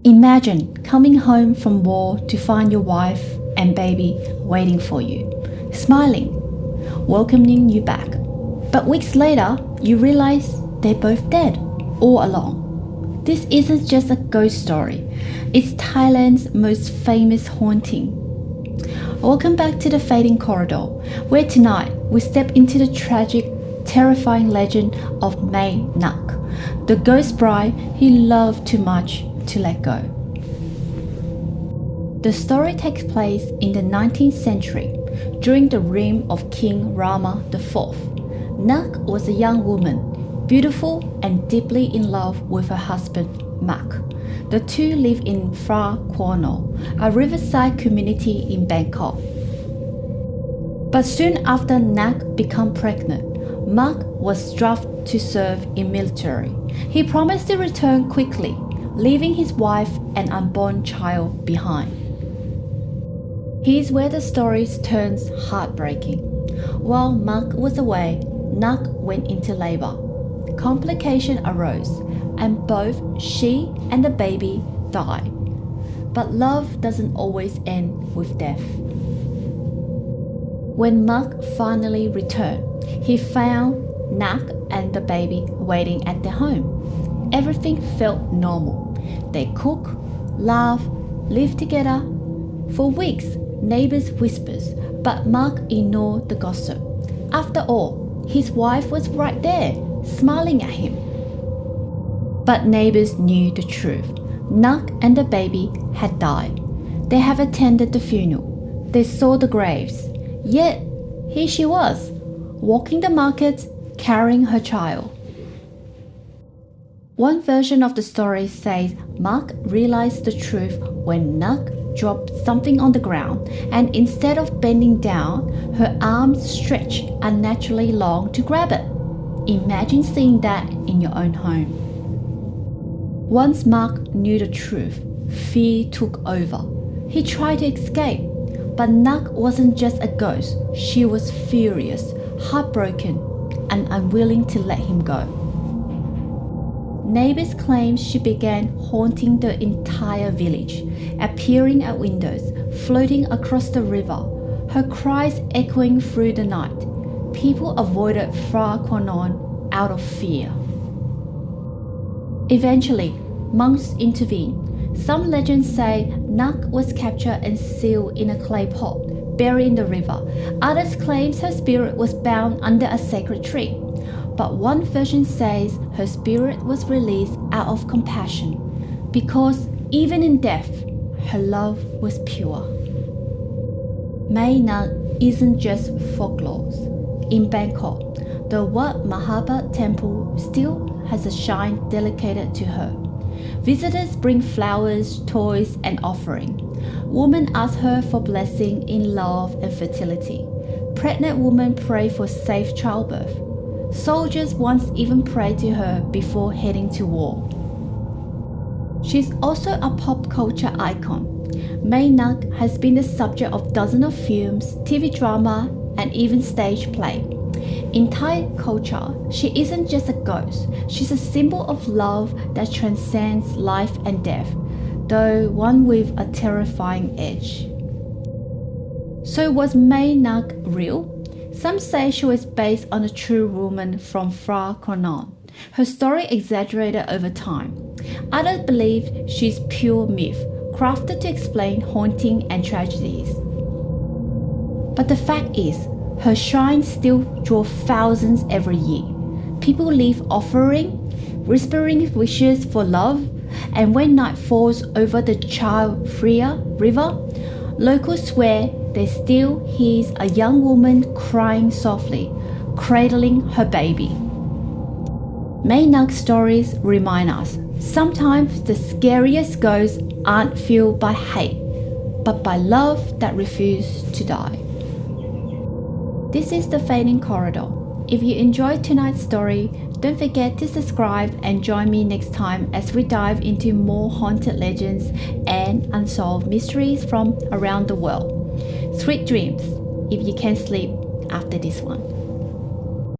Imagine coming home from war to find your wife and baby waiting for you, smiling, welcoming you back. But weeks later, you realize they're both dead all along. This isn't just a ghost story, it's Thailand's most famous haunting. Welcome back to the Fading Corridor, where tonight we step into the tragic, terrifying legend of Mae Nak, the ghost bride he loved too much to let go. The story takes place in the 19th century, during the reign of King Rama IV. Nak was a young woman, beautiful and deeply in love with her husband, Mak. The two live in Phra Kwano, a riverside community in Bangkok. But soon after Nak became pregnant, Mak was drafted to serve in military. He promised to return quickly, leaving his wife and unborn child behind. Here's where the story turns heartbreaking. While Mak was away, Nak went into labor. Complications arose, and both she and the baby died. But love doesn't always end with death. When Mak finally returned, he found Nak and the baby waiting at their home. Everything felt normal. They cook, laugh, live together. For weeks, neighbors whispered, but Mak ignored the gossip. After all, his wife was right there, smiling at him. But neighbors knew the truth. Nak and the baby had died. They have attended the funeral. They saw the graves. Yet, here she was, walking the market, carrying her child. One version of the story says Mak realized the truth when Nak dropped something on the ground, and instead of bending down, her arms stretched unnaturally long to grab it. Imagine seeing that in your own home. Once Mak knew the truth, fear took over. He tried to escape, but Nak wasn't just a ghost. She was furious, heartbroken, and unwilling to let him go. Neighbors claimed she began haunting the entire village, appearing at windows, floating across the river, her cries echoing through the night. People avoided Phra Kwano out of fear. Eventually, monks intervened. Some legends say Nak was captured and sealed in a clay pot, buried in the river. Others claim her spirit was bound under a sacred tree. But one version says her spirit was released out of compassion, because even in death, her love was pure. Mae Nak isn't just folklore. In Bangkok, the Wat Mahabhat temple still has a shrine dedicated to her. Visitors bring flowers, toys, and offering. Women ask her for blessing in love and fertility. Pregnant women pray for safe childbirth. Soldiers once even prayed to her before heading to war. She's also a pop culture icon. Mae Nak has been the subject of dozens of films, TV drama, and even stage play. In Thai culture, she isn't just a ghost, she's a symbol of love that transcends life and death, though one with a terrifying edge. So was Mae Nak real? Some say she was based on a true woman from Phra Kwano. Her story exaggerated over time. Others believe she's pure myth, crafted to explain haunting and tragedies. But the fact is, her shrine still draws thousands every year. People leave offering, whispering wishes for love, and when night falls over the childbirth river, locals swear they still hear a young woman crying softly, cradling her baby. Mae Nak stories remind us, sometimes the scariest ghosts aren't fueled by hate, but by love that refuses to die. This is the Fading Corridor. If you enjoyed tonight's story, don't forget to subscribe and join me next time as we dive into more haunted legends and unsolved mysteries from around the world. Sweet dreams if you can sleep after this one.